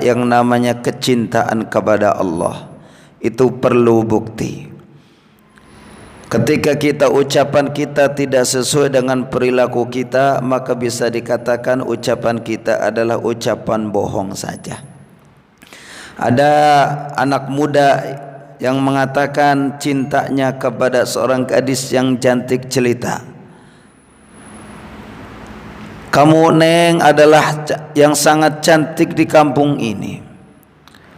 yang namanya kecintaan kepada Allah itu perlu bukti. Ketika ucapan kita tidak sesuai dengan perilaku kita, maka bisa dikatakan ucapan kita adalah ucapan bohong saja. Ada anak muda yang mengatakan cintanya kepada seorang gadis yang cantik jelita. Kamu Neng adalah yang sangat cantik di kampung ini,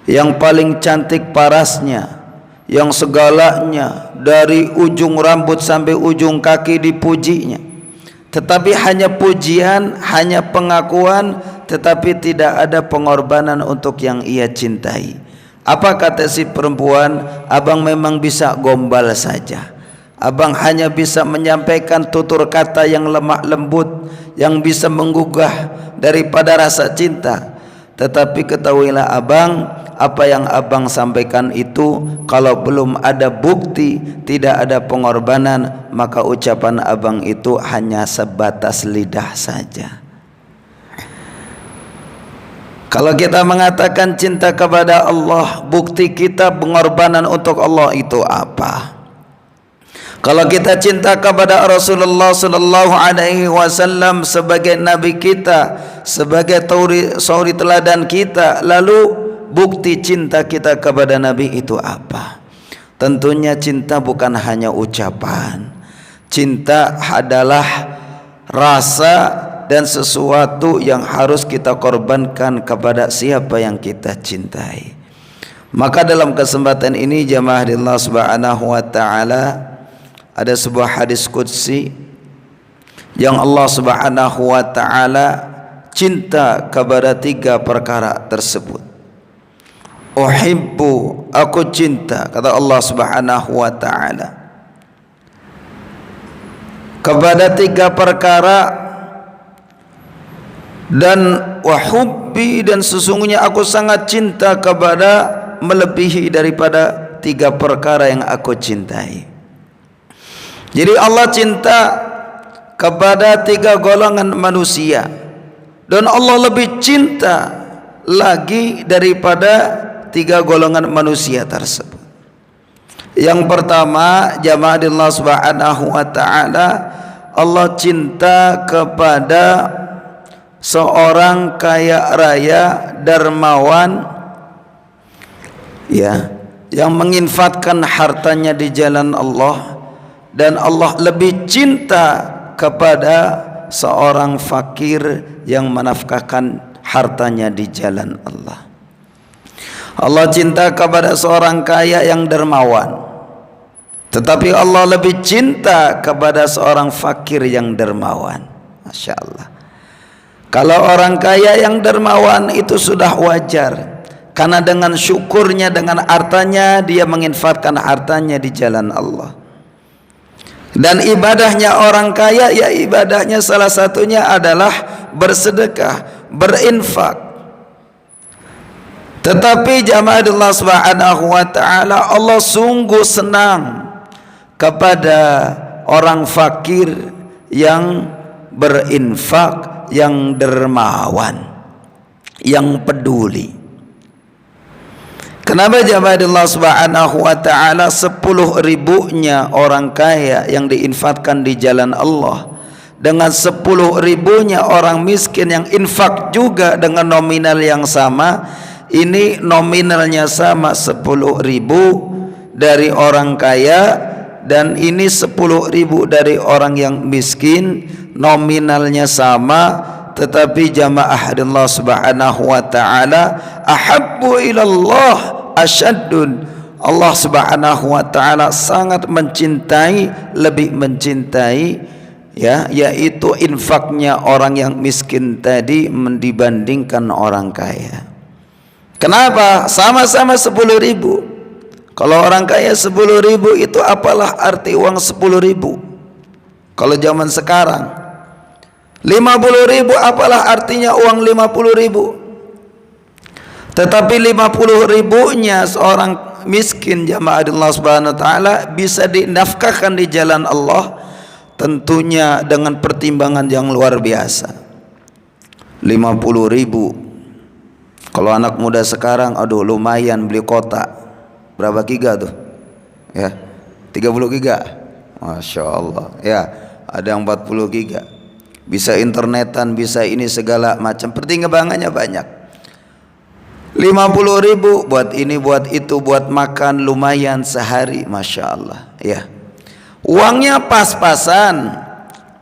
yang paling cantik parasnya, yang segalanya dari ujung rambut sampai ujung kaki dipujinya. Tetapi hanya pujian, hanya pengakuan, tetapi tidak ada pengorbanan untuk yang ia cintai. Apa kata si perempuan? Abang memang bisa gombal saja. Abang hanya bisa menyampaikan tutur kata yang lemah lembut, yang bisa menggugah daripada rasa cinta. Tetapi ketahuilah abang, apa yang abang sampaikan itu kalau belum ada bukti, tidak ada pengorbanan, maka ucapan abang itu hanya sebatas lidah saja. Kalau kita mengatakan cinta kepada Allah, bukti kita pengorbanan untuk Allah itu apa? Kalau kita cinta kepada Rasulullah sallallahu alaihi wasallam sebagai nabi kita, sebagai suri teladan kita, lalu bukti cinta kita kepada nabi itu apa? Tentunya cinta bukan hanya ucapan. Cinta adalah rasa dan sesuatu yang harus kita korbankan kepada siapa yang kita cintai. Maka dalam kesempatan ini jamaah Allah Subhanahu wa taala, ada sebuah hadis qudsi yang Allah Subhanahu wa taala cinta kepada 3 perkara tersebut. Uhibbu, aku cinta, kata Allah Subhanahu wa taala, kepada 3 perkara, dan wahubbi, dan sesungguhnya aku sangat cinta kepada melebihi daripada 3 perkara yang aku cintai. Jadi Allah cinta kepada 3 golongan manusia, dan Allah lebih cinta lagi daripada 3 golongan manusia tersebut. Yang pertama, jamaah Allah Subhanahu wa taala, Allah cinta kepada seorang kaya raya dermawan, ya, yang menginfakkan hartanya di jalan Allah. Dan Allah lebih cinta kepada seorang fakir yang menafkahkan hartanya di jalan Allah. Allah cinta kepada seorang kaya yang dermawan, tetapi Allah lebih cinta kepada seorang fakir yang dermawan. Masya Allah. Kalau orang kaya yang dermawan itu sudah wajar, karena dengan syukurnya, dengan hartanya, dia menginfakkan hartanya di jalan Allah. Dan ibadahnya orang kaya, ya ibadahnya salah satunya adalah bersedekah, berinfak. Tetapi jamaah Allah Subhanahu wa taala, Allah sungguh senang kepada orang fakir yang berinfak, yang dermawan, yang peduli. Kenapa jamaah Allah Subhanahu wa taala 10.000-nya orang kaya yang diinfakkan di jalan Allah dengan 10.000-nya orang miskin yang infak juga dengan nominal yang sama? Ini nominalnya sama 10.000 dari orang kaya, dan ini 10.000 dari orang yang miskin, nominalnya sama, tetapi jamaah Allah Subhanahu wa taala ahabbu ilallah asyaddun. Allah Subhanahu wa taala sangat mencintai, lebih mencintai, ya, yaitu infaknya orang yang miskin tadi dibandingkan orang kaya. Kenapa? Sama-sama 10.000. Kalau orang kaya 10.000 itu apalah arti uang 10.000? Kalau zaman sekarang 50.000 apalah artinya uang 50.000? Tetapi 50.000-nya seorang miskin jamaah Allah Subhanahu wa taala bisa dinafkahkan di jalan Allah, tentunya dengan pertimbangan yang luar biasa. 50.000 Kalau anak muda sekarang, aduh lumayan beli kota. Berapa giga tuh? Ya, 30 giga. Masya Allah. Ya, ada yang 40 giga. Bisa internetan, bisa ini segala macam. Pertimbangannya banyak. 50.000 buat ini, buat itu, buat makan lumayan sehari. Masya Allah. Ya, uangnya pas-pasan,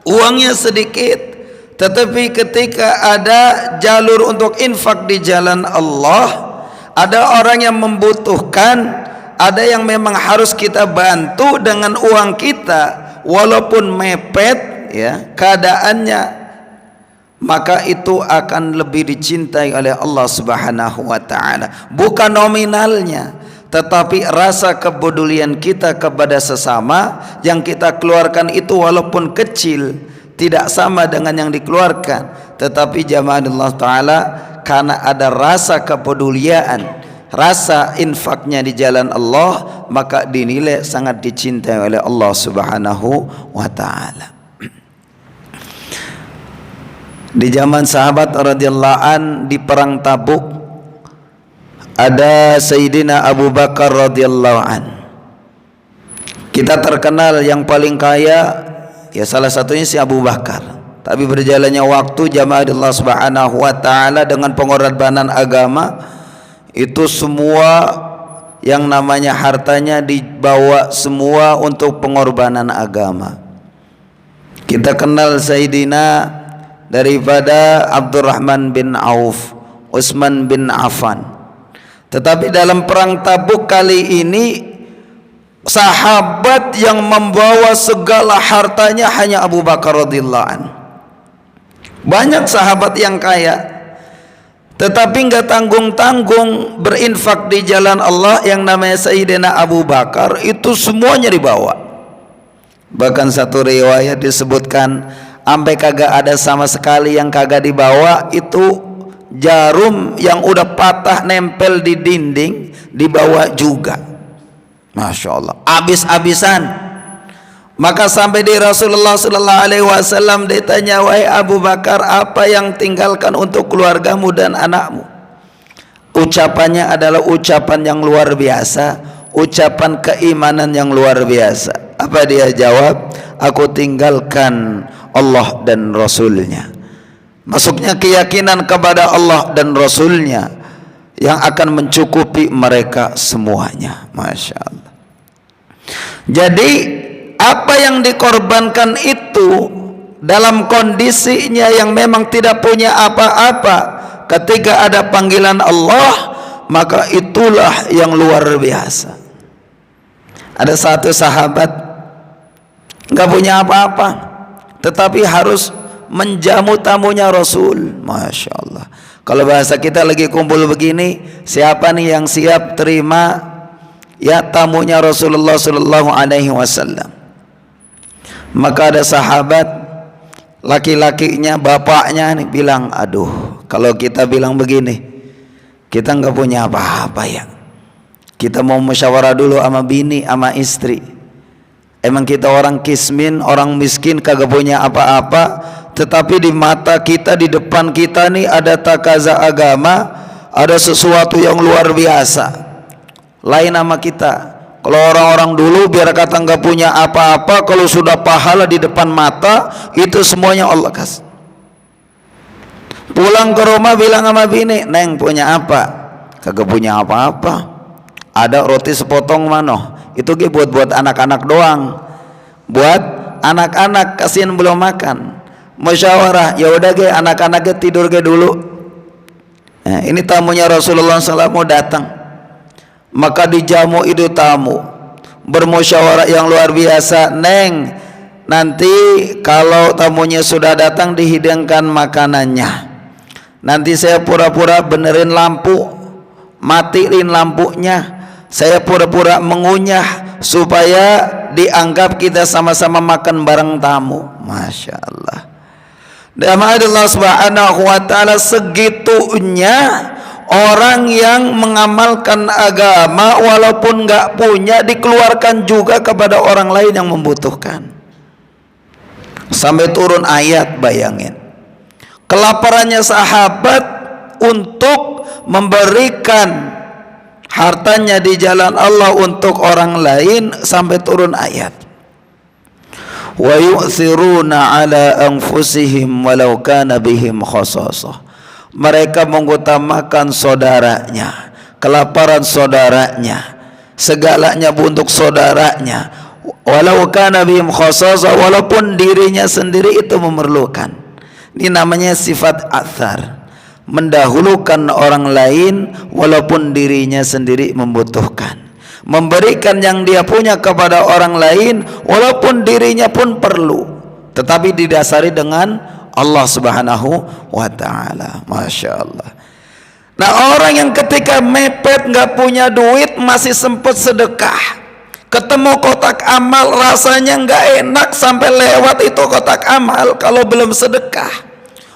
uangnya sedikit, tetapi ketika ada jalur untuk infak di jalan Allah, ada orang yang membutuhkan, ada yang memang harus kita bantu dengan uang kita, walaupun mepet ya keadaannya, maka itu akan lebih dicintai oleh Allah Subhanahu wa taala. Bukan nominalnya, tetapi rasa kepedulian kita kepada sesama yang kita keluarkan itu walaupun kecil, tidak sama dengan yang dikeluarkan, tetapi jamaah Allah taala, karena ada rasa kepedulian, rasa infaknya di jalan Allah, maka dinilai sangat dicintai oleh Allah Subhanahu wa taala. Di zaman sahabat radhiyallahu an di perang Tabuk, ada Sayyidina Abu Bakar radhiyallahu an. Kita terkenal yang paling kaya, ya salah satunya si Abu Bakar. Tapi berjalannya waktu, jamaah Allah Subhanahu wa taala, dengan pengorbanan agama, itu semua yang namanya hartanya dibawa semua untuk pengorbanan agama. Kita kenal Sayyidina daripada Abdurrahman bin Auf, Utsman bin Affan. Tetapi dalam perang Tabuk kali ini, sahabat yang membawa segala hartanya hanya Abu Bakar radhiyallahu an. Banyak sahabat yang kaya, tetapi enggak tanggung-tanggung berinfak di jalan Allah. Yang namanya Sayyidina Abu Bakar itu semuanya dibawa. Bahkan satu riwayat disebutkan sampai kagak ada sama sekali yang kagak dibawa, itu jarum yang udah patah nempel di dinding dibawa juga. Masya Allah, habis-habisan. Maka sampai di Rasulullah sallallahu alaihi wasallam ditanya, wahai Abu Bakar, apa yang tinggalkan untuk keluargamu dan anakmu? Ucapannya adalah ucapan yang luar biasa, ucapan keimanan yang luar biasa. Apa dia jawab? Aku tinggalkan Allah dan Rasulnya. Masuknya keyakinan kepada Allah dan Rasulnya yang akan mencukupi mereka semuanya. Masya Allah. Jadi apa yang dikorbankan itu dalam kondisinya yang memang tidak punya apa-apa, ketika ada panggilan Allah, maka itulah yang luar biasa. Ada satu sahabat nggak punya apa-apa, tetapi harus menjamu tamunya Rasul. Masya Allah. Kalau bahasa kita lagi kumpul begini, siapa nih yang siap terima ya tamunya Rasulullah Sallallahu Alaihi Wasallam? Maka ada sahabat, laki-lakinya, bapaknya nih bilang, aduh, kalau kita bilang begini, kita nggak punya apa-apa ya. Kita mau musyawarah dulu sama bini, sama istri. Emang kita orang kismin, orang miskin, kagak punya apa-apa, tetapi di mata kita, di depan kita nih ada takaza agama, ada sesuatu yang luar biasa. Lain sama kita. Kalau orang-orang dulu biar kata nggak punya apa-apa, kalau sudah pahala di depan mata, itu semuanya Allah kasih. Pulang ke rumah bilang sama bini, neng punya apa? Kagak punya apa-apa. Ada roti sepotong mano. Itu buat anak-anak doang. Buat anak-anak, kasihan belum makan. Musyawarah, ya udah anak-anaknya tidur dulu. Nah, ini tamunya Rasulullah SAW mau datang. Maka dijamu itu tamu, bermusyawarah yang luar biasa. Neng, nanti kalau tamunya sudah datang dihidangkan makanannya. Nanti saya pura-pura benerin lampu, matiin lampunya. Saya pura-pura mengunyah supaya dianggap kita sama-sama makan bareng tamu. Masya Allah. Dan Allah Subhanahu wa taala, segitunya orang yang mengamalkan agama walaupun nggak punya, dikeluarkan juga kepada orang lain yang membutuhkan. Sampai turun ayat, bayangin. Kelaparannya sahabat untuk memberikan hartanya di jalan Allah untuk orang lain sampai turun ayat. Wa yu'thiruna ala anfusihim walau kana bihim khasasah. Mereka mengutamakan saudaranya, kelaparan saudaranya, segalanya untuk saudaranya, walau kana bihim khasasah, walaupun dirinya sendiri itu memerlukan. Ini namanya sifat athar, mendahulukan orang lain walaupun dirinya sendiri membutuhkan, memberikan yang dia punya kepada orang lain walaupun dirinya pun perlu, tetapi didasari dengan Allah Subhanahu wa ta'ala. Masya Allah. Nah, orang yang ketika mepet nggak punya duit masih sempat sedekah, ketemu kotak amal rasanya nggak enak sampai lewat itu kotak amal kalau belum sedekah,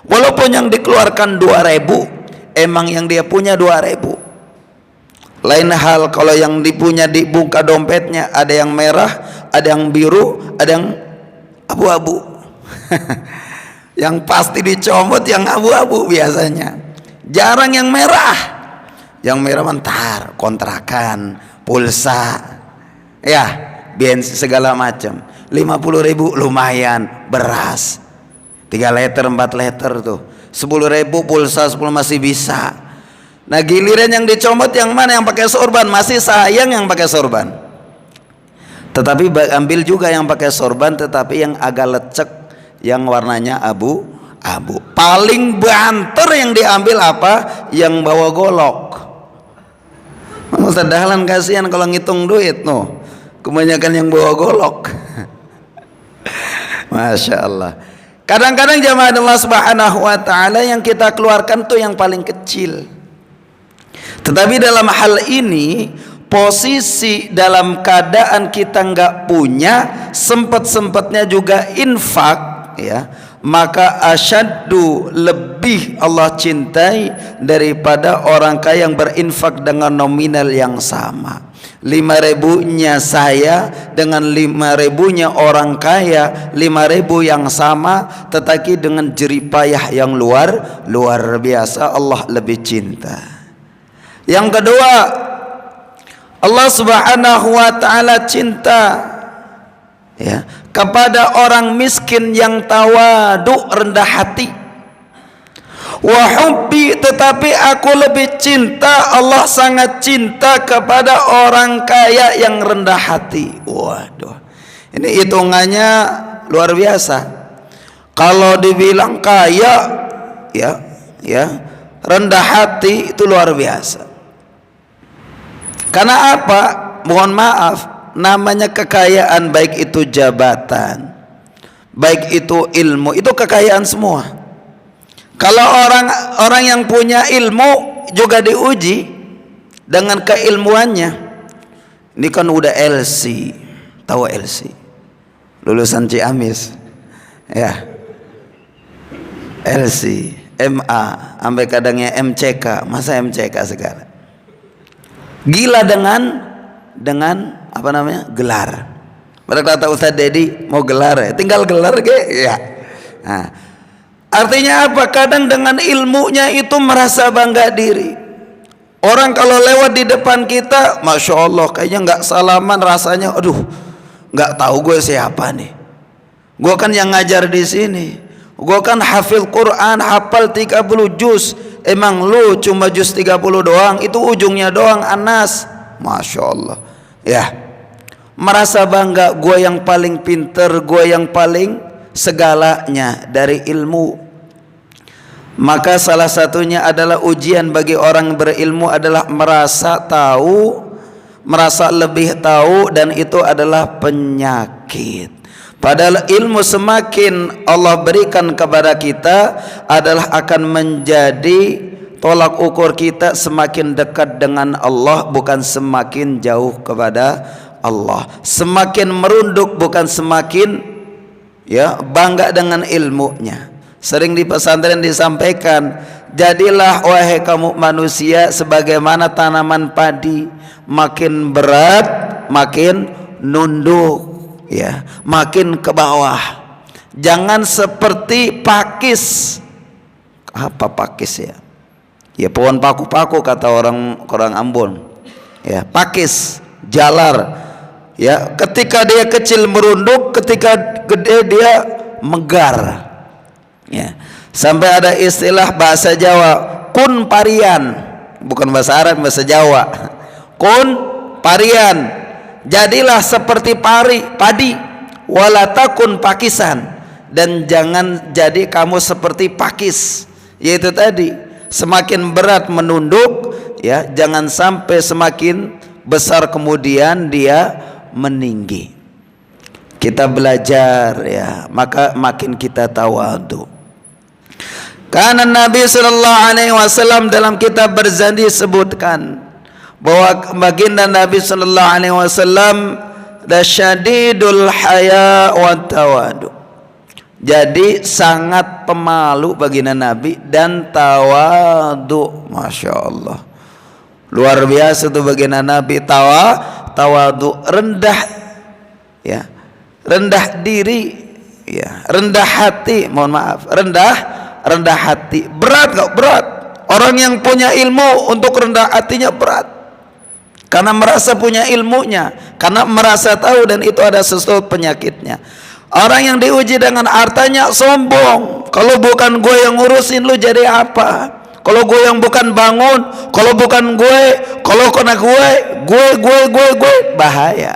walaupun yang dikeluarkan 2.000, emang yang dia punya 2.000. Lain hal kalau yang dipunya di buka dompetnya ada yang merah, ada yang biru, ada yang abu-abu. Yang pasti dicomot yang abu-abu biasanya, jarang yang merah. Yang merah mentar kontrakan, pulsa, ya bensin segala macam. 50.000 lumayan, beras 3 liter 4 liter tuh, 10.000 pulsa 10 masih bisa. Nah giliran yang dicomot yang mana? Yang pakai sorban, masih sayang yang pakai sorban. Tetapi ambil juga yang pakai sorban tetapi yang agak lecek, yang warnanya abu-abu. Paling banter yang diambil apa? Yang bawa golok. Ustaz Dahlan kasihan kalau ngitung duit no. Kebanyakan yang bawa golok. Masya Allah. Kadang-kadang jamaah Allah Subhanahu wa ta'ala yang kita keluarkan tuh yang paling kecil. Tetapi dalam hal ini, posisi dalam keadaan kita nggak punya, sempat-sempatnya juga infak, ya, maka asyaddu, lebih Allah cintai daripada orang kaya yang berinfak dengan nominal yang sama. 5.000-nya saya dengan 5.000-nya orang kaya, 5.000 yang sama tetapi dengan jeripayah yang luar biasa, Allah lebih cinta. Yang kedua, Allah Subhanahu wa ta'ala cinta, ya, kepada orang miskin yang tawadu, rendah hati. Wa hubbi, tetapi aku lebih cinta, Allah sangat cinta kepada orang kaya yang rendah hati. Waduh, ini hitungannya luar biasa. Kalau dibilang kaya, ya, rendah hati itu luar biasa. Karena apa? Mohon maaf, namanya kekayaan, baik itu jabatan, baik itu ilmu, itu kekayaan semua. Kalau orang yang punya ilmu juga diuji dengan keilmuannya. Ini kan udah LC, tahu LC? Lulusan Ciamis, ya. LC, MA, sampai kadangnya MCK, masa MCK sekarang. Gila dengan apa namanya, gelar. Pada kata Ustaz Dedi mau gelar ya, tinggal gelar ke ya. Nah, artinya apa? Kadang dengan ilmunya itu merasa bangga diri. Orang kalau lewat di depan kita, masya Allah, kayaknya nggak salaman rasanya, aduh, nggak tahu gue siapa nih. Gue kan yang ngajar di sini. Gue kan hafil Quran, hafal 30 juz. Emang lu cuma juz 30 doang, itu ujungnya doang, Anas. Masya Allah, ya, merasa bangga, gue yang paling pinter, gue yang paling segalanya dari ilmu. Maka salah satunya adalah ujian bagi orang berilmu adalah merasa tahu, merasa lebih tahu, dan itu adalah penyakit. Padahal ilmu semakin Allah berikan kepada kita adalah akan menjadi tolak ukur kita semakin dekat dengan Allah, bukan semakin jauh kepada Allah. Semakin merunduk, bukan semakin, ya, bangga dengan ilmunya. Sering di pesantren disampaikan, jadilah wahai kamu manusia sebagaimana tanaman padi, makin berat makin nunduk, ya, makin ke bawah. Jangan seperti pakis. Apa pakis ya? Ya pohon paku-paku kata orang Ambon. Ya, pakis, jalar. Ya, ketika dia kecil merunduk, ketika gede dia megar. Ya. Sampai ada istilah bahasa Jawa, kun parian. Bukan bahasa Arab, bahasa Jawa. Kun parian. Jadilah seperti padi, wala takun pakisan, dan jangan jadi kamu seperti pakis. Yaitu tadi, semakin berat menunduk, ya, jangan sampai semakin besar kemudian dia meninggi. Kita belajar, ya, maka makin kita tawadhu. Karena Nabi sallallahu alaihi wasallam dalam kitab Barzanji sebutkan bahwa baginda Nabi sallallahu alaihi wasallam dasyadidul haya wa tawadhu. Jadi sangat pemalu baginda Nabi dan tawadhu. Masya Allah, luar biasa tuh baginda Nabi. Tawadhu, rendah, ya, rendah diri, ya, rendah hati. Mohon maaf, rendah hati. Berat gak? Berat. Orang yang punya ilmu untuk rendah hatinya berat, karena merasa punya ilmunya, karena merasa tahu, dan itu ada sesuatu penyakitnya. Orang yang diuji dengan hartanya sombong. Kalau bukan gue yang ngurusin, lu jadi apa? Kalau gue yang bukan bangun, kalau bukan gue, kalau kena gue, bahaya.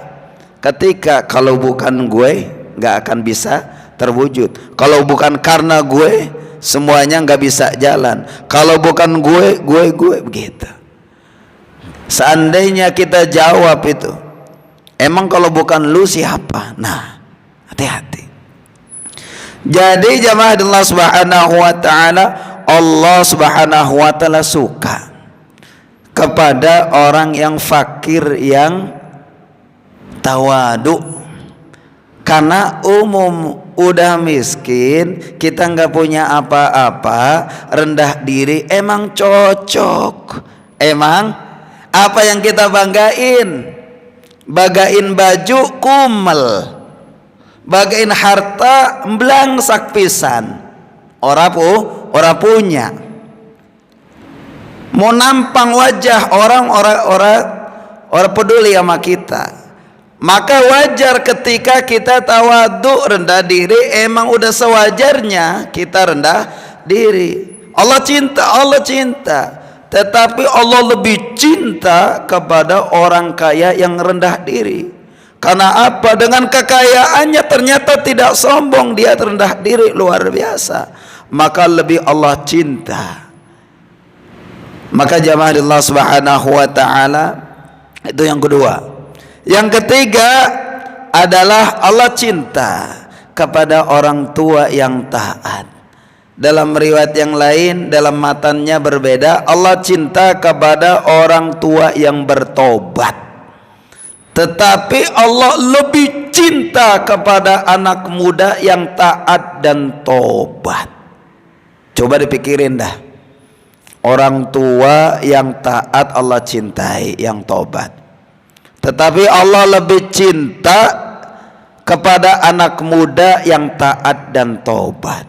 Ketika kalau bukan gue, nggak akan bisa terwujud. Kalau bukan karena gue, semuanya nggak bisa jalan. Kalau bukan gue, begitu. Seandainya kita jawab itu, emang kalau bukan lu siapa? Nah, hati-hati. Jadi jamaah Allah subhanahu wa ta'ala, Allah subhanahu wa ta'ala suka kepada orang yang fakir, yang tawadu. Karena umum udah miskin, kita nggak punya apa-apa, rendah diri, emang cocok. Emang apa yang kita banggain? Bagain baju kumel, bagain harta blangsak pisan. Ora punya. Mau nampang wajah orang peduli sama kita. Maka wajar ketika kita tawadhu, rendah diri, emang udah sewajarnya kita rendah diri. Allah cinta, tetapi Allah lebih cinta kepada orang kaya yang rendah diri. Karena apa? Dengan kekayaannya ternyata tidak sombong, dia rendah diri luar biasa, maka lebih Allah cinta. Maka jamaah Allah subhanahu wa ta'ala, itu yang kedua. Yang ketiga adalah Allah cinta kepada orang tua yang taat. Dalam riwayat yang lain, dalam matannya berbeda, Allah cinta kepada orang tua yang bertobat. Tetapi Allah lebih cinta kepada anak muda yang taat dan tobat. Coba dipikirin dah. Orang tua yang taat Allah cintai, yang tobat. Tetapi Allah lebih cinta kepada anak muda yang taat dan tobat.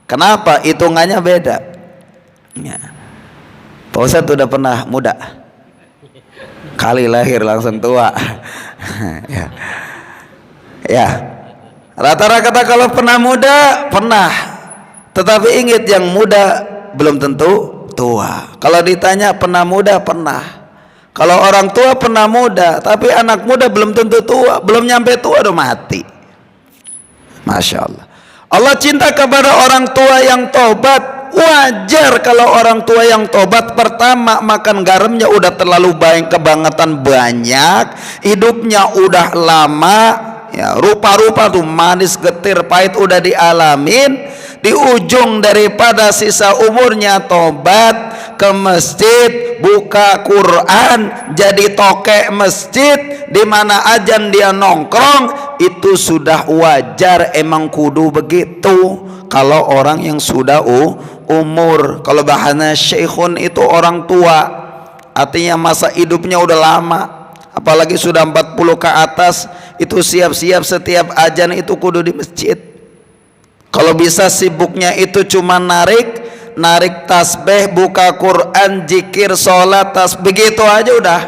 Kenapa? Hitungannya beda. Ya. Pak Ustadz udah pernah muda, kali lahir langsung tua. Ya. Rata-rata kalau pernah muda, pernah. Tetapi ingat, yang muda belum tentu tua. Kalau ditanya pernah muda, pernah. Kalau orang tua pernah muda, tapi anak muda belum tentu tua, belum nyampe tua udah mati. Masya Allah. Allah cinta kepada orang tua yang tobat. Wajar kalau orang tua yang tobat, pertama makan garamnya udah terlalu banyak, kebangetan banyak, hidupnya udah lama, ya, rupa-rupa tuh manis, getir, pahit udah dialamin. Di ujung daripada sisa umurnya tobat, ke masjid, buka Quran, jadi tokek masjid, di mana ajan dia nongkrong, itu sudah wajar, emang kudu begitu. Kalau orang yang sudah umur, kalau bahasa syekhun itu orang tua, artinya masa hidupnya udah lama, apalagi sudah 40 ke atas, itu siap-siap setiap ajan itu kudu di masjid. Kalau bisa sibuknya itu cuma narik narik tasbih, buka Quran, zikir, sholat, begitu aja udah.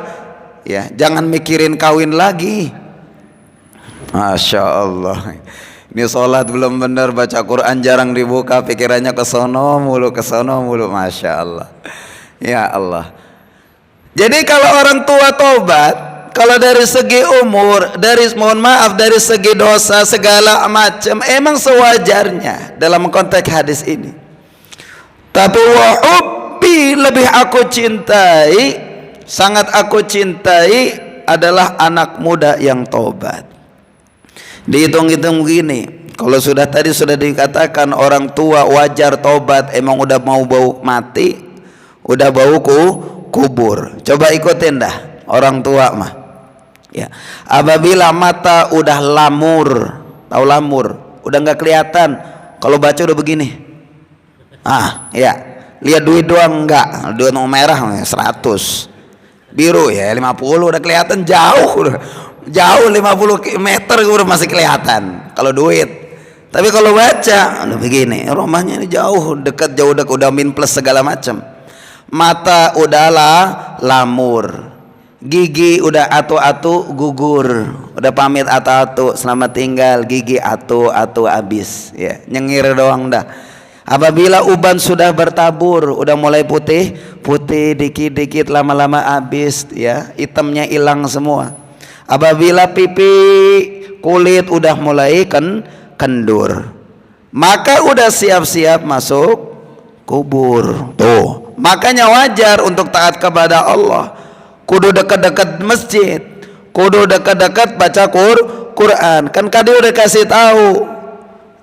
Ya, jangan mikirin kawin lagi. Masya Allah. Ini sholat belum benar, baca Quran jarang dibuka, pikirannya ke sono mulu, Masya Allah. Ya Allah. Jadi kalau orang tua tobat, kalau dari segi umur, dari segi dosa segala macam, emang sewajarnya dalam konteks hadis ini. Tapi wahubbi, lebih aku cintai, sangat aku cintai adalah anak muda yang tobat. Dihitung-hitung begini, kalau tadi sudah dikatakan orang tua wajar tobat, emang udah mau bau mati, udah bau kubur. Coba ikutin dah orang tua mah. Ya, apabila mata udah lamur, tahu lamur, udah nggak kelihatan, kalau baca udah begini. Ya, lihat duit doang enggak, duit merah 100, biru ya 50 udah kelihatan jauh 50 meter udah masih kelihatan kalau duit. Tapi kalau baca udah begini, rumahnya ini jauh dekat udah min plus segala macam. Mata udahlah lamur, gigi udah atu-atu gugur, udah pamit atu-atu selamat tinggal, gigi atu-atu habis ya, nyengir doang dah. Apabila uban sudah bertabur, udah mulai putih dikit-dikit, lama-lama habis ya, hitamnya hilang semua. Apabila pipi kulit udah mulai kendur, maka udah siap-siap masuk kubur. Tuh, makanya wajar untuk taat kepada Allah, kudu dekat-dekat masjid, kudu dekat-dekat baca Quran. Kan tadi udah kasih tahu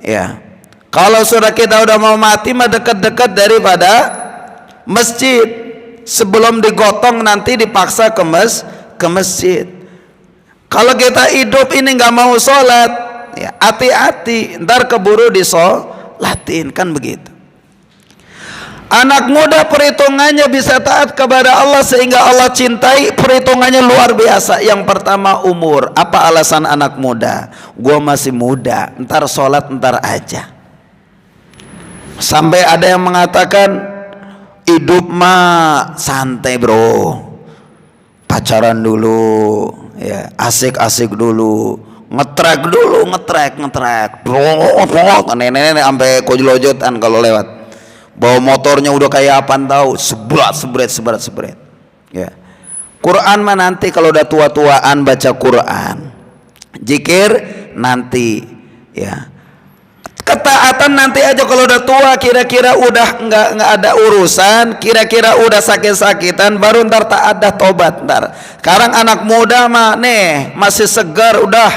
ya, kalau sudah kita udah mau mati mah dekat-dekat daripada masjid, sebelum digotong nanti dipaksa ke masjid. Kalau kita hidup ini nggak mau sholat, ya hati-hati, ntar keburu disolatin, kan begitu. Anak muda perhitungannya bisa taat kepada Allah sehingga Allah cintai, perhitungannya luar biasa. Yang pertama umur. Apa alasan anak muda? Gua masih muda, ntar sholat ntar aja. Sampai ada yang mengatakan hidup mah santai bro, pacaran dulu ya, asik-asik dulu, ngetrek dulu, ngetrek nenek-nenek sampai kojlojotan kalau lewat, bawa motornya udah kayak apaan tahu, sebret ya. Quran mah nanti kalau udah tua-tuaan baca Quran, zikir nanti ya, ketaatan nanti aja kalau udah tua, kira-kira udah nggak ada urusan, kira-kira udah sakit-sakitan, baru ntar taat dah, tobat ntar. Sekarang anak muda mah nih masih segar, udah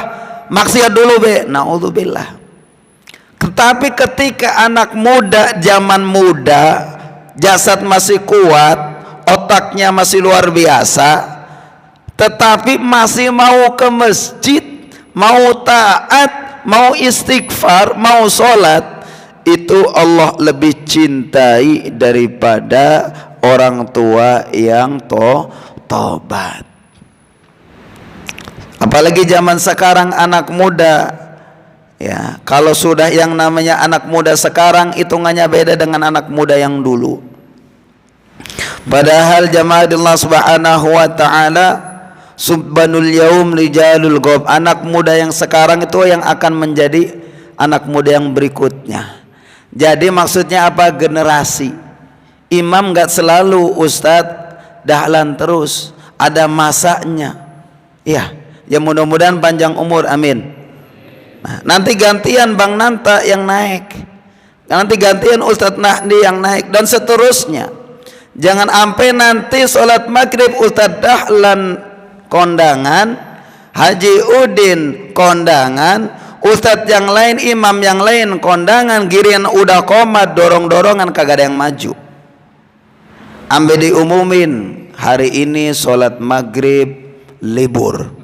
maksiat dulu be, naudzubillah. Tetapi ketika anak muda, zaman muda, jasad masih kuat, otaknya masih luar biasa, tetapi masih mau ke masjid, mau taat, mau istighfar, mau sholat, itu Allah lebih cintai daripada orang tua yang tobat. Apalagi zaman sekarang anak muda ya, kalau sudah yang namanya anak muda sekarang hitungannya beda dengan anak muda yang dulu. Padahal jamaah Allah Subhanahu wa taala, subbanul yaum rijalul ghaib, anak muda yang sekarang itu yang akan menjadi anak muda yang berikutnya. Jadi maksudnya apa? Generasi. Imam gak selalu ustadz dahlan terus, ada masanya ya. Ya mudah-mudahan panjang umur, amin. Nah, nanti gantian Bang Nanta yang naik, nanti gantian Ustadz Nahdi yang naik, dan seterusnya. Jangan sampai nanti sholat maghrib Ustadz Dahlan kondangan, Haji Udin kondangan, ustadz yang lain, imam yang lain kondangan, giliran udah komat dorong-dorongan kagak ada yang maju. Ambil diumumin hari ini sholat maghrib libur.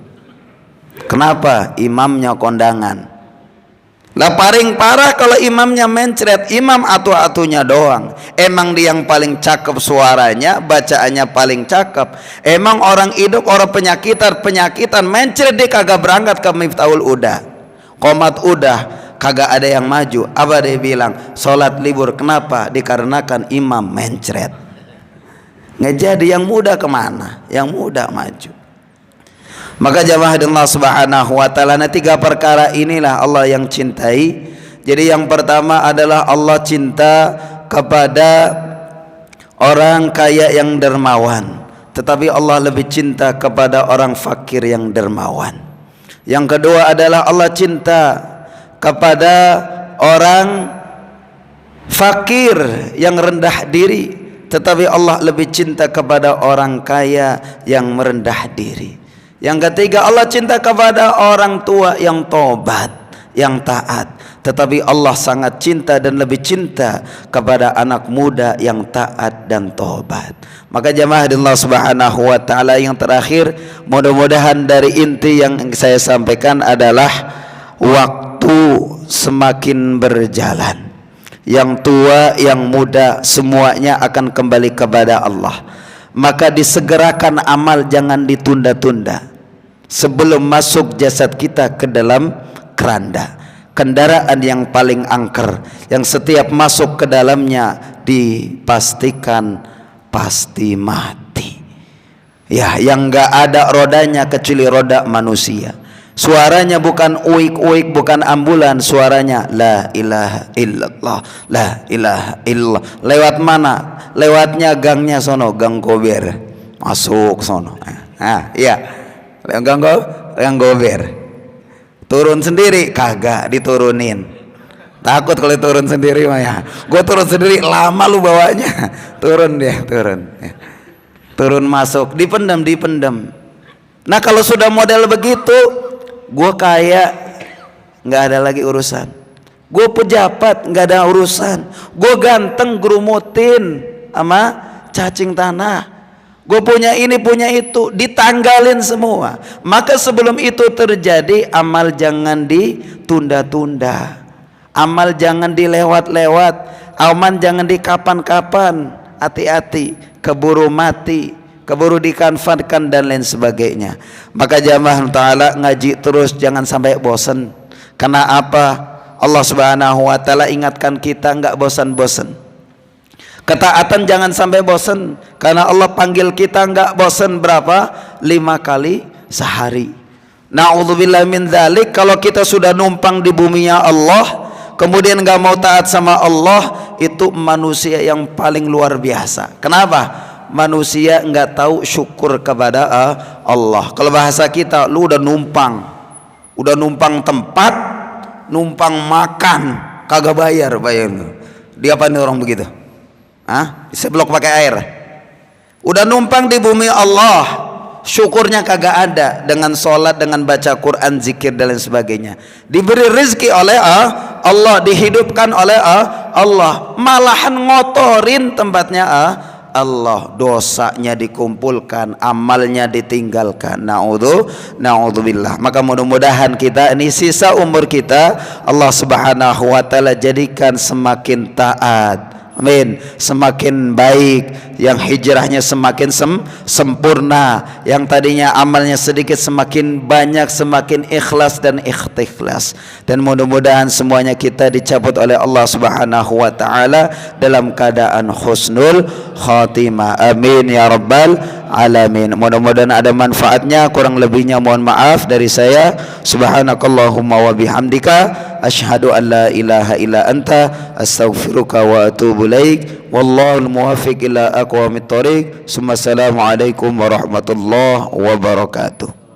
Kenapa? Imamnya kondangan. Lah paling parah kalau imamnya mencret, imam atu-atunya doang. Emang dia yang paling cakep suaranya, bacaannya paling cakep. Emang orang hidup, orang penyakitan mencret, dia kagak berangkat ke Miftahul Udah, Qomat udah, kagak ada yang maju. Apa dia bilang? Sholat libur. Kenapa? Dikarenakan imam mencret. Nggak jadi. Yang muda kemana? Yang muda maju. Maka jamaah Allah subhanahu wa ta'ala, nah 3 perkara inilah Allah yang cintai. Jadi yang pertama adalah Allah cinta kepada orang kaya yang dermawan, tetapi Allah lebih cinta kepada orang fakir yang dermawan. Yang kedua adalah Allah cinta kepada orang fakir yang rendah diri, tetapi Allah lebih cinta kepada orang kaya yang merendah diri. Yang ketiga, Allah cinta kepada orang tua yang tobat, yang taat, tetapi Allah sangat cinta dan lebih cinta kepada anak muda yang taat dan tobat. Maka jamaah Allah subhanahu wa ta'ala, yang terakhir, mudah-mudahan dari inti yang saya sampaikan adalah waktu semakin berjalan, yang tua yang muda semuanya akan kembali kepada Allah. Maka disegerakan amal, jangan ditunda-tunda. Sebelum masuk jasad kita ke dalam keranda, kendaraan yang paling angker, yang setiap masuk ke dalamnya dipastikan pasti mati. Ya, yang enggak ada rodanya kecuali roda manusia. Suaranya bukan uik-uik, bukan ambulan, suaranya la ilaha illallah, la ilaha illallah. Lewat mana? Lewatnya gangnya sono, gang gober. Masuk sono. Iya. Gang gober. Turun sendiri kagak diturunin. Takut kalau turun sendiri mah ya. Gue turun sendiri lama lu bawanya. Turun dia, turun. Turun masuk, dipendam. Nah, kalau sudah model begitu, gue kaya, nggak ada lagi urusan. Gue pejabat, nggak ada urusan. Gue ganteng, gerumutin sama cacing tanah. Gue punya ini, punya itu, ditanggalin semua. Maka sebelum itu terjadi, amal jangan ditunda-tunda, amal jangan dilewat-lewat, amal jangan di kapan-kapan. Hati-hati, keburu mati, keburu dikanfankan dan lain sebagainya. Maka jamaah ta'ala, ngaji terus, jangan sampai bosan. Karena apa? Allah subhanahu wa ta'ala ingatkan kita nggak bosan-bosan. Ketaatan jangan sampai bosan, karena Allah panggil kita nggak bosan berapa? 5 kali sehari. Na'udzubillah min dzalik. Kalau kita sudah numpang di buminya Allah, kemudian nggak mau taat sama Allah, itu manusia yang paling luar biasa. Kenapa? Manusia nggak tahu syukur kepada Allah. Kalau bahasa kita, lu udah numpang tempat, numpang makan, kagak bayar lu. Dia apa nih orang begitu? Diseblok pakai air. Udah numpang di bumi Allah, syukurnya kagak ada dengan sholat, dengan baca Quran, zikir dan lain sebagainya. Diberi rezeki oleh Allah, dihidupkan oleh Allah, malahan ngotorin tempatnya Allah, dosanya dikumpulkan, amalnya ditinggalkan. Na'udzubillah. Maka mudah-mudahan kita ini sisa umur kita, Allah subhanahu wa ta'ala jadikan semakin taat, amin, semakin baik, yang hijrahnya semakin sempurna, yang tadinya amalnya sedikit semakin banyak, semakin ikhlas dan ikhtikhlas. Dan mudah-mudahan semuanya kita dicabut oleh Allah subhanahu wa ta'ala dalam keadaan husnul khatimah, amin ya rabbal alamin. Mudah-mudahan ada manfaatnya, kurang lebihnya mohon maaf dari saya. Subhanakallahumma wa bihamdika asyhadu an la ilaha illa anta astaghfiruka wa atubu ilaik. Wallahul muwaffiq ila aqwamit thoriq. Assalamualaikum warahmatullahi wabarakatuh.